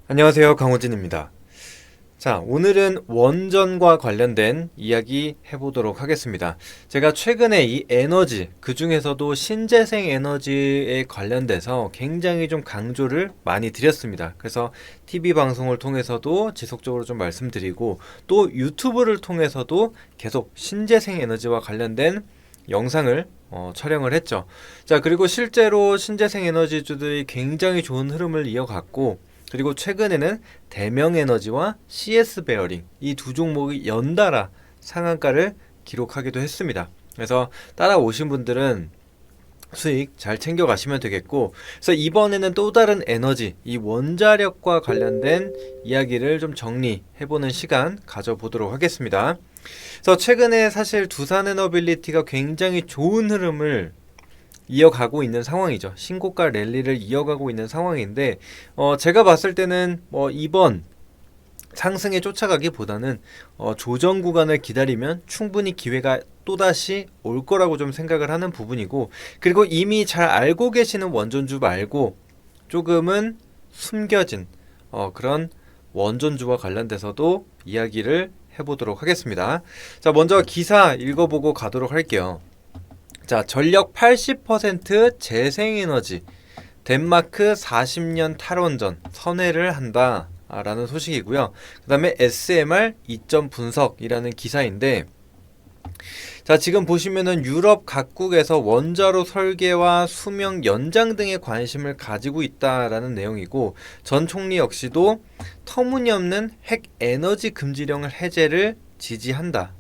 안녕하세요. 강호진입니다. 자, 오늘은 원전과 관련된 이야기 해보도록 하겠습니다. 제가 최근에 이 에너지, 그 중에서도 신재생 에너지에 관련돼서 굉장히 좀 강조를 많이 드렸습니다. 그래서 TV 방송을 통해서도 지속적으로 좀 말씀드리고, 또 유튜브를 통해서도 계속 신재생 에너지와 관련된 영상을 촬영을 했죠. 자, 그리고 실제로 신재생 에너지주들이 굉장히 좋은 흐름을 이어갔고, 그리고 최근에는 대명에너지와 CS 베어링 이 두 종목이 연달아 상한가를 기록하기도 했습니다. 그래서 따라오신 분들은 수익 잘 챙겨 가시면 되겠고, 그래서 이번에는 또 다른 에너지, 이 원자력과 관련된 이야기를 좀 정리해보는 시간 가져보도록 하겠습니다. 그래서 최근에 사실 두산에너빌리티가 굉장히 좋은 흐름을 이어가고 있는 상황이죠. 신고가 랠리를 이어가고 있는 상황인데, 제가 봤을 때는 이번 상승에 쫓아가기보다는 조정 구간을 기다리면 충분히 기회가 또다시 올 거라고 좀 생각을 하는 부분이고, 그리고 이미 잘 알고 계시는 원전주 말고 조금은 숨겨진 그런 원전주와 관련돼서도 이야기를 해보도록 하겠습니다. 자, 먼저 기사 읽어보고 가도록 할게요. 자, 전력 80% 재생에너지, 덴마크 40년 탈원전 선회를 한다 라는 소식이고요. 그 다음에 SMR 이점 분석이라는 기사인데, 자, 지금 보시면은 유럽 각국에서 원자로 설계와 수명 연장 등에 관심을 가지고 있다라는 내용이고, 전 총리 역시도 터무니없는 핵 에너지 금지령을 해제를 지지한다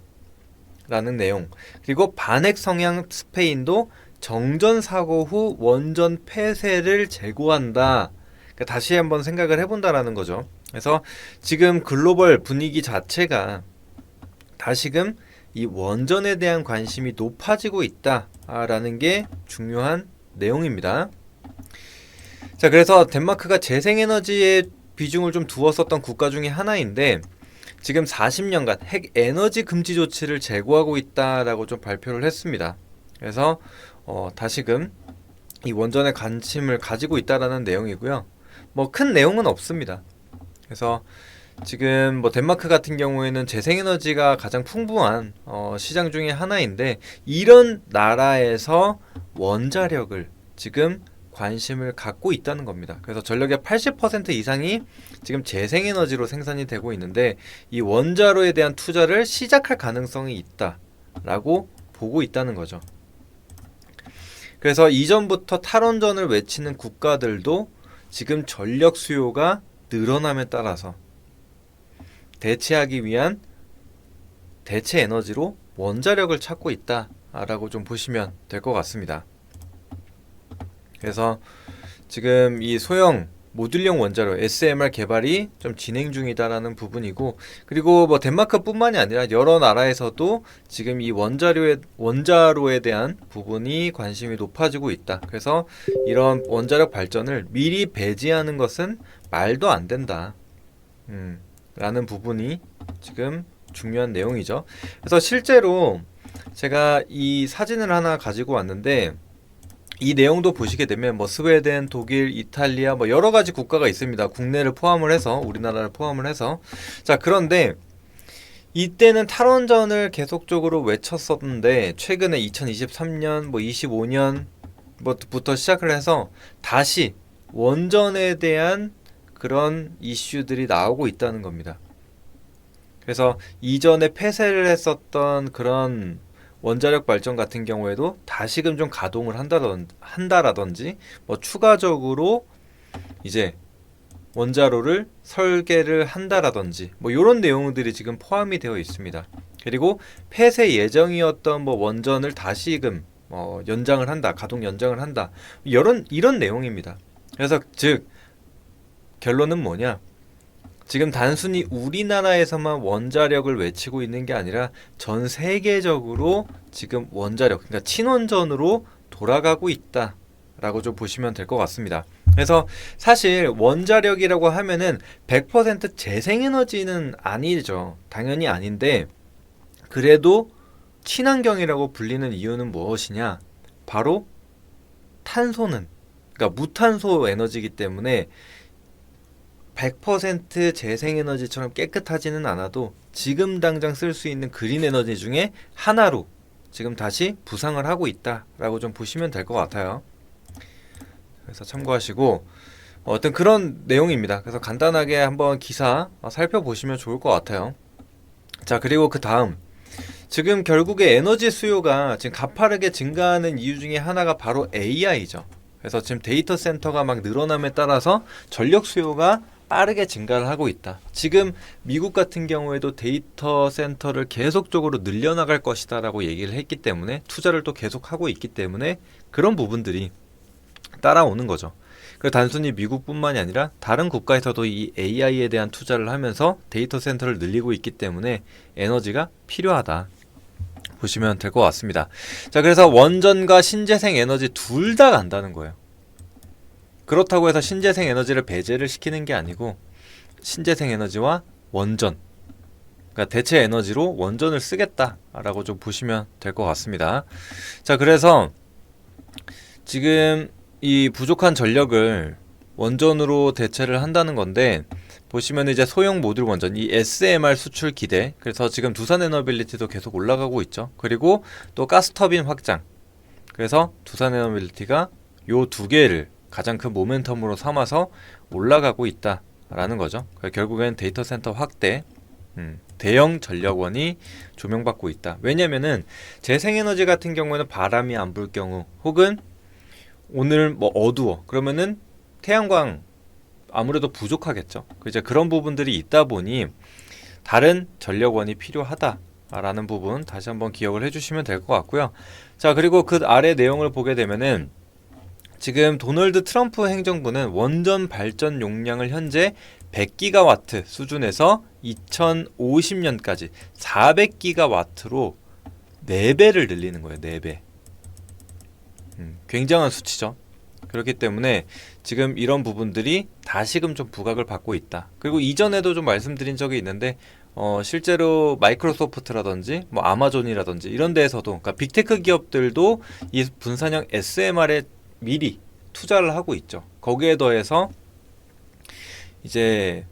라는 내용. 그리고 반핵 성향 스페인도 정전 사고 후 원전 폐쇄를 재고한다. 그러니까 다시 한번 생각을 해본다라는 거죠. 그래서 지금 글로벌 분위기 자체가 다시금 이 원전에 대한 관심이 높아지고 있다라는 게 중요한 내용입니다. 자, 그래서 덴마크가 재생에너지에 비중을 좀 두었었던 국가 중에 하나인데, 지금 40년간 핵 에너지 금지 조치를 제고하고 있다라고 좀 발표를 했습니다. 그래서 다시금 이 원전에 관심을 가지고 있다라는 내용이고요. 뭐 큰 내용은 없습니다. 그래서 지금 뭐 덴마크 같은 경우에는 재생에너지가 가장 풍부한 시장 중에 하나인데, 이런 나라에서 원자력을 지금 관심을 갖고 있다는 겁니다. 그래서 전력의 80% 이상이 지금 재생에너지로 생산이 되고 있는데, 이 원자로에 대한 투자를 시작할 가능성이 있다라고 보고 있다는 거죠. 그래서 이전부터 탈원전을 외치는 국가들도 지금 전력 수요가 늘어남에 따라서 대체하기 위한 대체 에너지로 원자력을 찾고 있다라고 좀 보시면 될 것 같습니다. 그래서 지금 이 소형 모듈형 원자로 SMR 개발이 좀 진행 중이다라는 부분이고, 그리고 뭐 덴마크뿐만이 아니라 여러 나라에서도 지금 이 원자로에 대한 부분이 관심이 높아지고 있다. 그래서 이런 원자력 발전을 미리 배제하는 것은 말도 안 된다. 라는 부분이 지금 중요한 내용이죠. 그래서 실제로 제가 이 사진을 하나 가지고 왔는데, 이 내용도 보시게 되면 뭐 스웨덴, 독일, 이탈리아 뭐 여러 가지 국가가 있습니다. 국내를 포함을 해서, 우리나라를 포함을 해서. 자, 그런데 이때는 탈원전을 계속적으로 외쳤었는데, 최근에 2023년 뭐 25년 부터 시작을 해서 다시 원전에 대한 그런 이슈들이 나오고 있다는 겁니다. 그래서 이전에 폐쇄를 했었던 그런 원자력 발전 같은 경우에도 다시금 좀 가동을 한다라든지 뭐 추가적으로 이제 원자로를 설계를 한다라든지 뭐 이런 내용들이 지금 포함이 되어 있습니다. 그리고 폐쇄 예정이었던 뭐 원전을 다시금 연장을 한다, 가동 연장을 한다, 이런 내용입니다. 그래서 즉 결론은 뭐냐? 지금 단순히 우리나라에서만 원자력을 외치고 있는 게 아니라 전 세계적으로 지금 원자력, 그러니까 친원전으로 돌아가고 있다라고 좀 보시면 될 것 같습니다. 그래서 사실 원자력이라고 하면은 100% 재생에너지는 아니죠. 당연히 아닌데, 그래도 친환경이라고 불리는 이유는 무엇이냐? 바로 탄소는, 그러니까 무탄소 에너지이기 때문에 100% 재생에너지처럼 깨끗하지는 않아도 지금 당장 쓸 수 있는 그린 에너지 중에 하나로 지금 다시 부상을 하고 있다라고 좀 보시면 될 것 같아요. 그래서 참고하시고 어떤 그런 내용입니다. 그래서 간단하게 한번 기사 살펴보시면 좋을 것 같아요. 자, 그리고 그 다음 지금 결국에 에너지 수요가 지금 가파르게 증가하는 이유 중에 하나가 바로 AI죠. 그래서 지금 데이터 센터가 막 늘어남에 따라서 전력 수요가 빠르게 증가를 하고 있다. 지금 미국 같은 경우에도 데이터 센터를 계속적으로 늘려나갈 것이다 라고 얘기를 했기 때문에 투자를 또 계속하고 있기 때문에 그런 부분들이 따라오는 거죠. 그리고 단순히 미국뿐만이 아니라 다른 국가에서도 이 AI에 대한 투자를 하면서 데이터 센터를 늘리고 있기 때문에 에너지가 필요하다 보시면 될 것 같습니다. 자, 그래서 원전과 신재생 에너지 둘 다 간다는 거예요. 그렇다고 해서 신재생 에너지를 배제를 시키는 게 아니고 신재생 에너지와 원전, 그러니까 대체 에너지로 원전을 쓰겠다라고 좀 보시면 될 것 같습니다. 자, 그래서 지금 이 부족한 전력을 원전으로 대체를 한다는 건데 보시면 이제 소형 모듈 원전, 이 SMR 수출 기대, 그래서 지금 두산 에너빌리티도 계속 올라가고 있죠. 그리고 또 가스터빈 확장, 그래서 두산 에너빌리티가 요 두 개를 가장 큰 모멘텀으로 삼아서 올라가고 있다라는 거죠. 결국엔 데이터 센터 확대, 대형 전력원이 조명받고 있다. 왜냐면은 재생에너지 같은 경우에는 바람이 안 불 경우 혹은 오늘 뭐 어두워 그러면은 태양광 아무래도 부족하겠죠. 이제 그런 부분들이 있다 보니 다른 전력원이 필요하다라는 부분 다시 한번 기억을 해주시면 될 것 같고요. 자, 그리고 그 아래 내용을 보게 되면은 지금 도널드 트럼프 행정부는 원전 발전 용량을 현재 100기가와트 수준에서 2050년까지 400기가와트로 4배를 늘리는 거예요. 4배. 굉장한 수치죠. 그렇기 때문에 지금 이런 부분들이 다시금 좀 부각을 받고 있다. 그리고 이전에도 좀 말씀드린 적이 있는데 실제로 마이크로소프트라든지 뭐 아마존이라든지 이런 데에서도, 그러니까 빅테크 기업들도 이 분산형 SMR에 미리 투자를 하고 있죠. 거기에 더해서 이제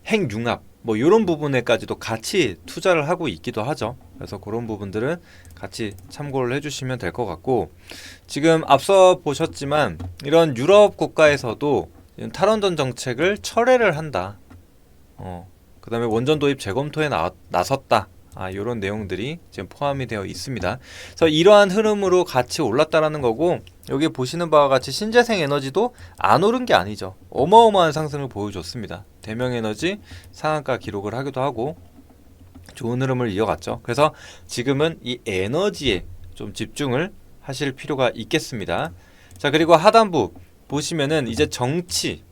핵융합 뭐 이런 부분에까지도 같이 투자를 하고 있기도 하죠. 그래서 그런 부분들은 같이 참고를 해주시면 될 것 같고, 지금 앞서 보셨지만 이런 유럽 국가에서도 탈원전 정책을 철회를 한다. 그 다음에 원전 도입 재검토에 나섰다. 이런 내용들이 지금 포함이 되어 있습니다. 그래서 이러한 흐름으로 같이 올랐다라는 거고, 여기 보시는 바와 같이 신재생 에너지도 안 오른 게 아니죠. 어마어마한 상승을 보여줬습니다. 대명 에너지 상한가 기록을 하기도 하고 좋은 흐름을 이어갔죠. 그래서 지금은 이 에너지에 좀 집중을 하실 필요가 있겠습니다. 자, 그리고 하단부 보시면은 이제 정치,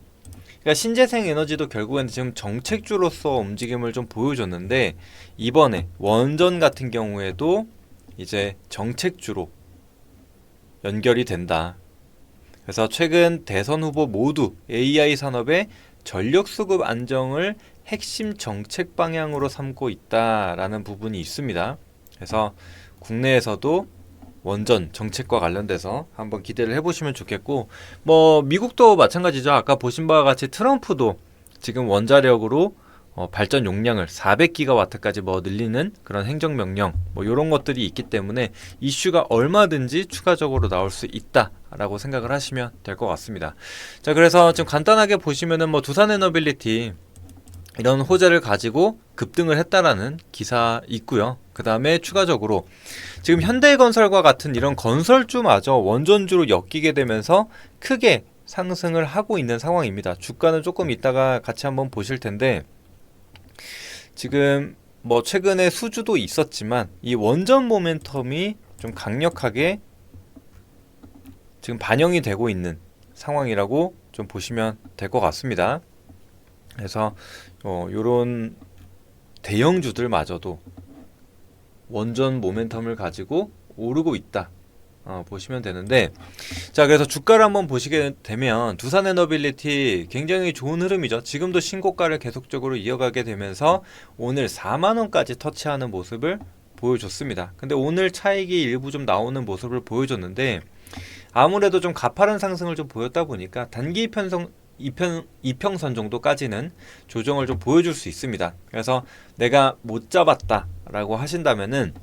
그러니까 신재생 에너지도 결국에는 지금 정책주로서 움직임을 좀 보여줬는데, 이번에 원전 같은 경우에도 이제 정책주로 연결이 된다. 그래서 최근 대선 후보 모두 AI 산업의 전력 수급 안정을 핵심 정책 방향으로 삼고 있다라는 부분이 있습니다. 그래서 국내에서도 원전 정책과 관련돼서 한번 기대를 해보시면 좋겠고, 뭐 미국도 마찬가지죠. 아까 보신 바와 같이 트럼프도 지금 원자력으로 발전 용량을 400기가와트까지 뭐 늘리는 그런 행정명령 뭐 이런 것들이 있기 때문에 이슈가 얼마든지 추가적으로 나올 수 있다라고 생각을 하시면 될 것 같습니다. 자, 그래서 지금 간단하게 보시면은 뭐 두산에너빌리티 이런 호재를 가지고 급등을 했다라는 기사 있고요. 그 다음에 추가적으로 지금 현대건설과 같은 이런 건설주마저 원전주로 엮이게 되면서 크게 상승을 하고 있는 상황입니다. 주가는 조금 이따가 같이 한번 보실 텐데, 지금 뭐 최근에 수주도 있었지만 이 원전 모멘텀이 좀 강력하게 지금 반영이 되고 있는 상황이라고 좀 보시면 될 것 같습니다. 그래서 요런 대형주들마저도 원전 모멘텀을 가지고 오르고 있다 보시면 되는데, 자, 그래서 주가를 한번 보시게 되면 두산에너빌리티 굉장히 좋은 흐름이죠. 지금도 신고가를 계속적으로 이어가게 되면서 오늘 4만원까지 터치하는 모습을 보여줬습니다. 근데 오늘 차익이 일부 좀 나오는 모습을 보여줬는데, 아무래도 좀 가파른 상승을 좀 보였다 보니까 단기 이평선 정도까지는 조정을 좀 보여줄 수 있습니다. 그래서 내가 못 잡았다 라고 하신다면은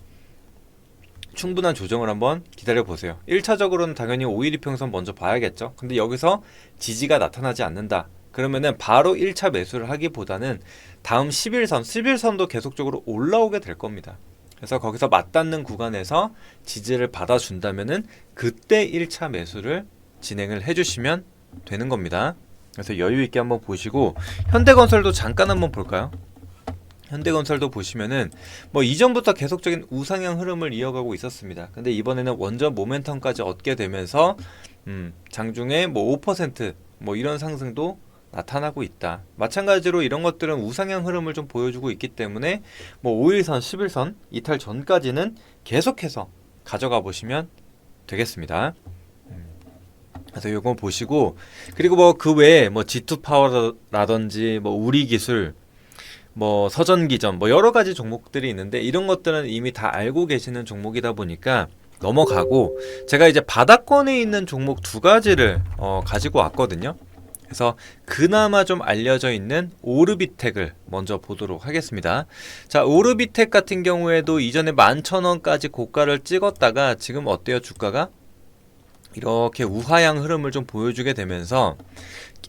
충분한 조정을 한번 기다려 보세요. 1차적으로는 당연히 5일 이평선 먼저 봐야겠죠. 근데 여기서 지지가 나타나지 않는다 그러면은 바로 1차 매수를 하기보다는 다음 11선도 계속적으로 올라오게 될 겁니다. 그래서 거기서 맞닿는 구간에서 지지를 받아준다면은 그때 1차 매수를 진행을 해주시면 되는 겁니다. 그래서 여유 있게 한번 보시고 현대건설도 잠깐 한번 볼까요? 현대건설도 보시면은 뭐 이전부터 계속적인 우상향 흐름을 이어가고 있었습니다. 근데 이번에는 원전 모멘텀까지 얻게 되면서 장중에 뭐 5% 이런 상승도 나타나고 있다. 마찬가지로 이런 것들은 우상향 흐름을 좀 보여주고 있기 때문에 뭐 5일선, 10일선 이탈 전까지는 계속해서 가져가 보시면 되겠습니다. 그래서 요거 보시고 그리고 뭐 그 외에 뭐 G2 파워라든지 뭐 우리기술 뭐 서전기전 뭐 여러 가지 종목들이 있는데 이런 것들은 이미 다 알고 계시는 종목이다 보니까 넘어가고 제가 이제 바닥권에 있는 종목 두 가지를 가지고 왔거든요. 그래서 그나마 좀 알려져 있는 오르비텍을 먼저 보도록 하겠습니다. 자, 오르비텍 같은 경우에도 이전에 11,000원까지 고가를 찍었다가 지금 어때요? 주가가 이렇게 우하향 흐름을 좀 보여주게 되면서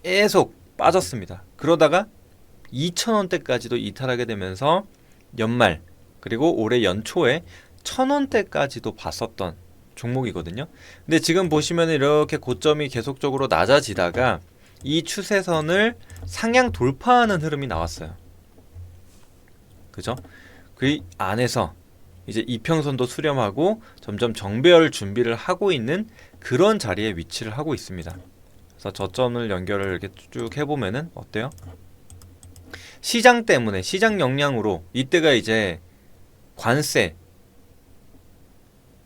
계속 빠졌습니다. 그러다가 2,000원대까지도 이탈하게 되면서 연말 그리고 올해 연초에 1,000원대까지도 봤었던 종목이거든요. 근데 지금 보시면 이렇게 고점이 계속적으로 낮아지다가 이 추세선을 상향 돌파하는 흐름이 나왔어요. 그죠? 그 안에서 이제 이평선도 수렴하고 점점 정배열 준비를 하고 있는 그런 자리에 위치를 하고 있습니다. 그래서 저점을 연결을 이렇게 쭉 해보면은 어때요? 시장 때문에 시장 영향으로 이때가 이제 관세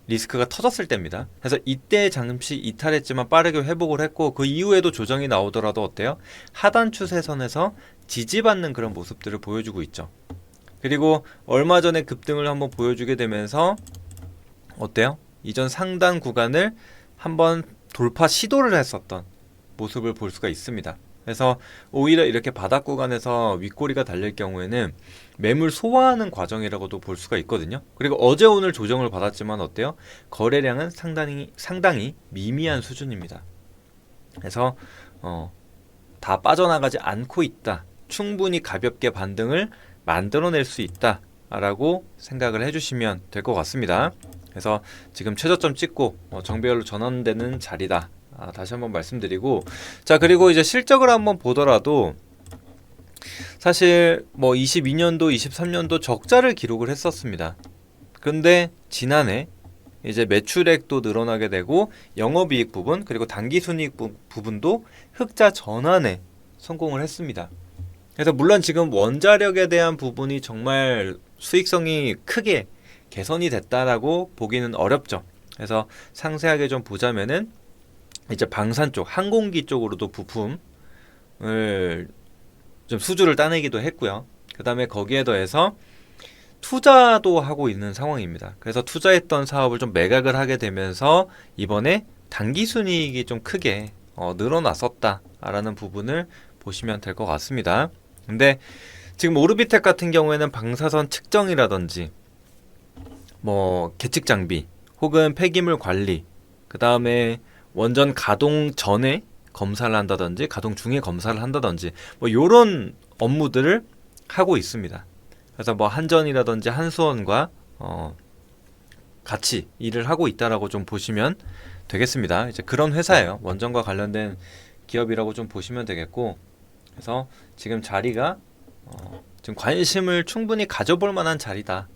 리스크가 터졌을 때입니다. 그래서 이때 잠시 이탈했지만 빠르게 회복을 했고 그 이후에도 조정이 나오더라도 어때요? 하단 추세선에서 지지받는 그런 모습들을 보여주고 있죠. 그리고 얼마 전에 급등을 한번 보여주게 되면서 어때요? 이전 상단 구간을 한번 돌파 시도를 했었던 모습을 볼 수가 있습니다. 그래서 오히려 이렇게 바닥 구간에서 윗꼬리가 달릴 경우에는 매물 소화하는 과정이라고도 볼 수가 있거든요. 그리고 어제 오늘 조정을 받았지만 어때요? 거래량은 상당히 미미한 수준입니다. 그래서 다 빠져나가지 않고 있다. 충분히 가볍게 반등을 만들어낼 수 있다 라고 생각을 해주시면 될 것 같습니다. 그래서 지금 최저점 찍고 정배열로 전환되는 자리다. 다시 한번 말씀드리고 자 그리고 이제 실적을 한번 보더라도 사실 뭐 22년도 23년도 적자를 기록을 했었습니다. 근데 지난해 이제 매출액도 늘어나게 되고 영업이익 부분 그리고 당기순이익 부분도 흑자 전환에 성공을 했습니다. 그래서 물론 지금 원자력에 대한 부분이 정말 수익성이 크게 개선이 됐다라고 보기는 어렵죠. 그래서 상세하게 좀 보자면은 이제 방산 쪽, 항공기 쪽으로도 부품을 좀 수주를 따내기도 했고요. 그 다음에 거기에 더해서 투자도 하고 있는 상황입니다. 그래서 투자했던 사업을 좀 매각을 하게 되면서 이번에 당기순이익이 좀 크게 늘어났었다라는 부분을 보시면 될 것 같습니다. 근데 지금 오르비텍 같은 경우에는 방사선 측정이라든지 뭐 계측 장비 혹은 폐기물 관리 그 다음에 원전 가동 전에 검사를 한다든지 가동 중에 검사를 한다든지 뭐 요런 업무들을 하고 있습니다. 그래서 뭐 한전이라든지 한수원과 같이 일을 하고 있다라고 좀 보시면 되겠습니다. 이제 그런 회사예요. 원전과 관련된 기업이라고 좀 보시면 되겠고 그래서 지금 자리가 지금 관심을 충분히 가져볼 만한 자리다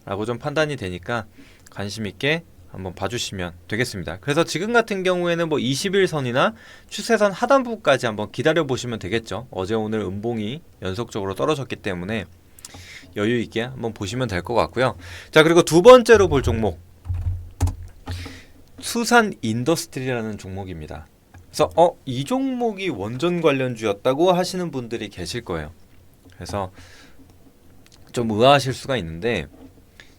라고 좀 판단이 되니까 관심 있게 한번 봐주시면 되겠습니다. 그래서 지금 같은 경우에는 뭐 21선이나 추세선 하단부까지 한번 기다려 보시면 되겠죠. 어제 오늘 음봉이 연속적으로 떨어졌기 때문에 여유 있게 한번 보시면 될 것 같고요. 자 그리고 두 번째로 볼 종목 수산 인더스트리라는 종목입니다. 그래서 이 종목이 원전 관련주였다고 하시는 분들이 계실 거예요. 그래서 좀 의아하실 수가 있는데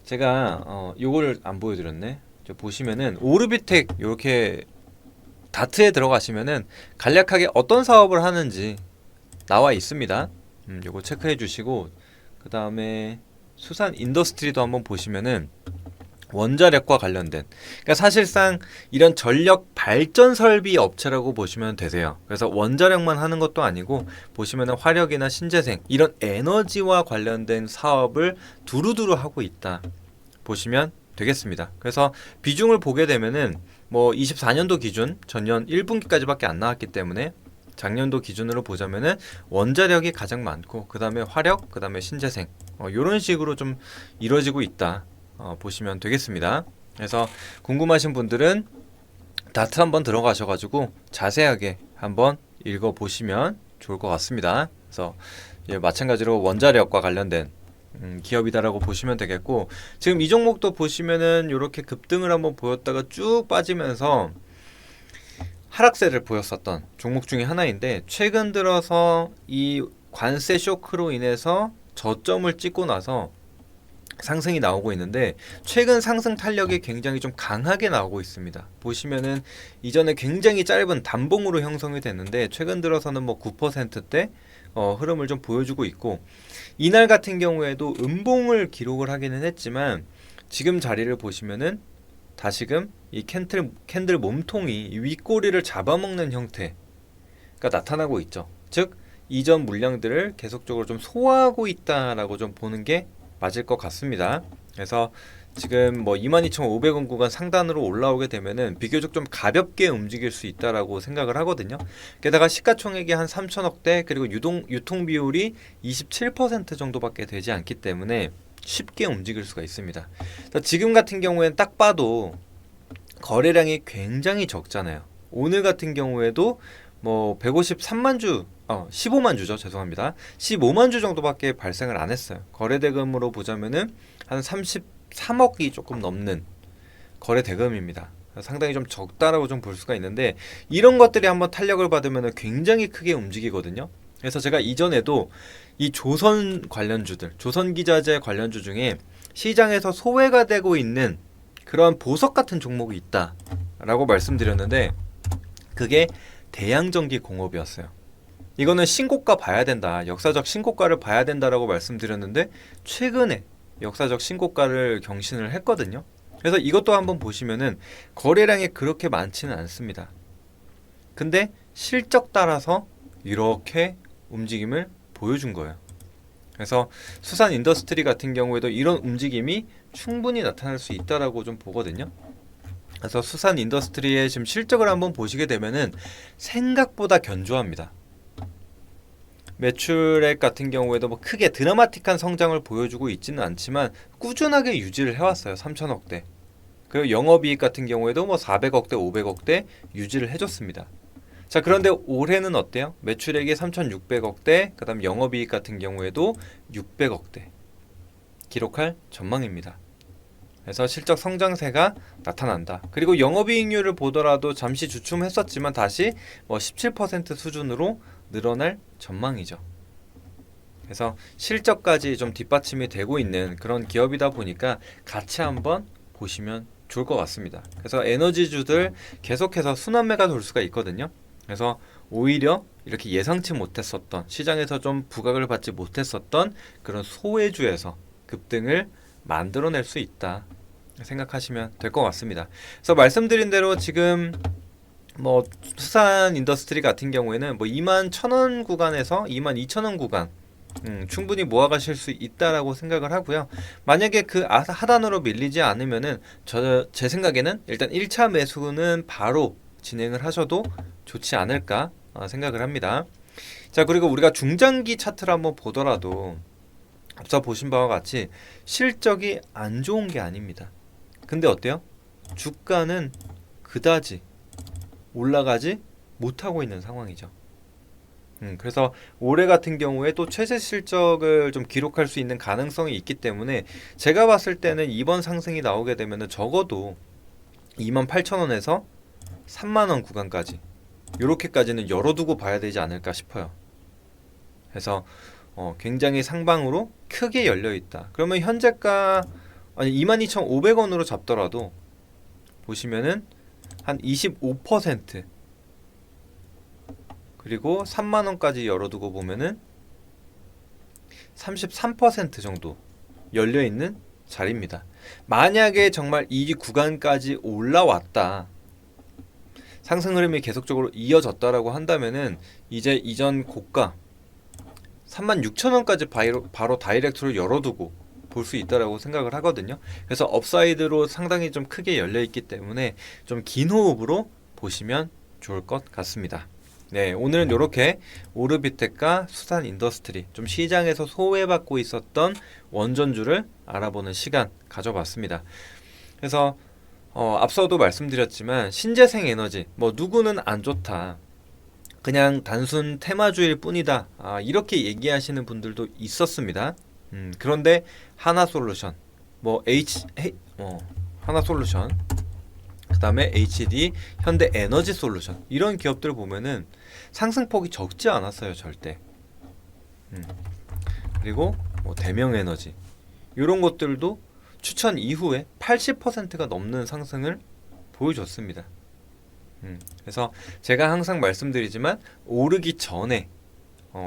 제가 요거를 안 보여드렸네. 보시면은 오르비텍 이렇게 다트에 들어가시면은 간략하게 어떤 사업을 하는지 나와 있습니다. 요거 체크해 주시고 그 다음에 수산 인더스트리도 한번 보시면은 원자력과 관련된, 그러니까 사실상 이런 전력 발전 설비 업체라고 보시면 되세요. 그래서 원자력만 하는 것도 아니고 보시면은 화력이나 신재생 이런 에너지와 관련된 사업을 두루두루 하고 있다 보시면 되겠습니다. 그래서 비중을 보게 되면은 뭐 24년도 기준 전년 1분기까지밖에 안 나왔기 때문에 작년도 기준으로 보자면은 원자력이 가장 많고 그 다음에 화력, 그 다음에 신재생 이런 식으로 좀 이루어지고 있다 보시면 되겠습니다. 그래서 궁금하신 분들은 다트 한번 들어가셔가지고 자세하게 한번 읽어보시면 좋을 것 같습니다. 그래서 예, 마찬가지로 원자력과 관련된 기업이다라고 보시면 되겠고, 지금 이 종목도 보시면은 이렇게 급등을 한번 보였다가 쭉 빠지면서 하락세를 보였었던 종목 중에 하나인데, 최근 들어서 이 관세 쇼크로 인해서 저점을 찍고 나서 상승이 나오고 있는데, 최근 상승 탄력이 굉장히 좀 강하게 나오고 있습니다. 보시면은 이전에 굉장히 짧은 단봉으로 형성이 됐는데 최근 들어서는 뭐 9%대 흐름을 좀 보여주고 있고, 이날 같은 경우에도 음봉을 기록을 하기는 했지만 지금 자리를 보시면은 다시금 이 캔들 몸통이 윗꼬리를 잡아먹는 형태가 나타나고 있죠. 즉 이전 물량들을 계속적으로 좀 소화하고 있다라고 좀 보는 게 맞을 것 같습니다. 그래서 지금 뭐 22,500원 구간 상단으로 올라오게 되면은 비교적 좀 가볍게 움직일 수 있다라고 생각을 하거든요. 게다가 시가총액이 한 3천억대, 그리고 유통 비율이 27% 정도밖에 되지 않기 때문에 쉽게 움직일 수가 있습니다. 지금 같은 경우에는 딱 봐도 거래량이 굉장히 적잖아요. 오늘 같은 경우에도 뭐 153만 주 15만 주죠. 죄송합니다. 15만 주 정도밖에 발생을 안 했어요. 거래 대금으로 보자면은 한 33억이 조금 넘는 거래 대금입니다. 상당히 좀 적다라고 좀 볼 수가 있는데, 이런 것들이 한번 탄력을 받으면 굉장히 크게 움직이거든요. 그래서 제가 이전에도 이 조선 관련주들, 조선기자재 관련주 중에 시장에서 소외가 되고 있는 그런 보석 같은 종목이 있다라고 말씀드렸는데, 그게 대양전기공업이었어요. 이거는 신고가 봐야 된다, 역사적 신고가를 봐야 된다라고 말씀드렸는데 최근에 역사적 신고가를 경신을 했거든요. 그래서 이것도 한번 보시면은 거래량이 그렇게 많지는 않습니다. 근데 실적 따라서 이렇게 움직임을 보여준 거예요. 그래서 수산 인더스트리 같은 경우에도 이런 움직임이 충분히 나타날 수 있다라고 좀 보거든요. 그래서 수산 인더스트리의 지금 실적을 한번 보시게 되면은 생각보다 견조합니다. 매출액 같은 경우에도 뭐 크게 드라마틱한 성장을 보여주고 있지는 않지만 꾸준하게 유지를 해왔어요. 3천억대. 그리고 영업이익 같은 경우에도 뭐 400억대, 500억대 유지를 해줬습니다. 자, 그런데 올해는 어때요? 매출액이 3,600억대, 그 다음 영업이익 같은 경우에도 600억대 기록할 전망입니다. 그래서 실적 성장세가 나타난다. 그리고 영업이익률을 보더라도 잠시 주춤했었지만 다시 뭐 17% 수준으로 늘어날 전망이죠. 그래서 실적까지 좀 뒷받침이 되고 있는 그런 기업이다 보니까 같이 한번 보시면 좋을 것 같습니다. 그래서 에너지주들 계속해서 순환매가 돌 수가 있거든요. 그래서 오히려 이렇게 예상치 못했었던, 시장에서 좀 부각을 받지 못했었던 그런 소외주에서 급등을 만들어낼 수 있다 생각하시면 될 것 같습니다. 그래서 말씀드린 대로 지금 뭐 수산 인더스트리 같은 경우에는 뭐 21,000원 구간에서 22,000원 구간 충분히 모아가실 수 있다라고 생각을 하고요. 만약에 그 하단으로 밀리지 않으면은 제 생각에는 일단 1차 매수는 바로 진행을 하셔도 좋지 않을까 생각을 합니다. 자, 그리고 우리가 중장기 차트를 한번 보더라도 앞서 보신 바와 같이 실적이 안 좋은 게 아닙니다. 근데 어때요? 주가는 그다지 올라가지 못하고 있는 상황이죠. 그래서 올해 같은 경우에 또 최대 실적을 좀 기록할 수 있는 가능성이 있기 때문에 제가 봤을 때는 이번 상승이 나오게 되면 적어도 28,000원에서 30,000원 구간까지 이렇게까지는 열어두고 봐야 되지 않을까 싶어요. 그래서 굉장히 상방으로 크게 열려 있다. 그러면 현재가 22,500원으로 잡더라도 보시면은 한 25% 그리고 3만 원까지 열어두고 보면은 33% 정도 열려 있는 자리입니다. 만약에 정말 이 구간까지 올라왔다, 상승 흐름이 계속적으로 이어졌다라고 한다면은 이제 이전 고가 36,000원까지 바로 다이렉트로 열어두고 볼 수 있다라고 생각을 하거든요. 그래서 업사이드로 상당히 좀 크게 열려 있기 때문에 좀 긴 호흡으로 보시면 좋을 것 같습니다. 네, 오늘은 이렇게 오르비텍과 수산 인더스트리, 좀 시장에서 소외받고 있었던 원전주를 알아보는 시간 가져봤습니다. 그래서 앞서도 말씀드렸지만 신재생 에너지, 뭐 누구는 안 좋다, 그냥 단순 테마주일 뿐이다, 이렇게 얘기하시는 분들도 있었습니다. 그런데 하나솔루션, 하나솔루션, 그 다음에 HD, 현대에너지솔루션, 이런 기업들 보면은 상승폭이 적지 않았어요, 절대. 그리고 대명에너지, 이런 것들도 추천 이후에 80%가 넘는 상승을 보여줬습니다. 그래서 제가 항상 말씀드리지만 오르기 전에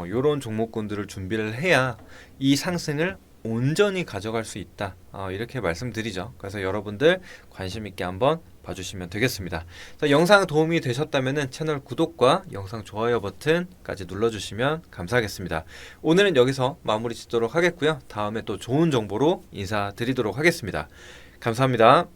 이런 종목군들을 준비를 해야 이 상승을 온전히 가져갈 수 있다, 이렇게 말씀드리죠. 그래서 여러분들 관심 있게 한번 봐주시면 되겠습니다. 영상 도움이 되셨다면 채널 구독과 영상 좋아요 버튼까지 눌러주시면 감사하겠습니다. 오늘은 여기서 마무리 짓도록 하겠고요. 다음에 또 좋은 정보로 인사드리도록 하겠습니다. 감사합니다.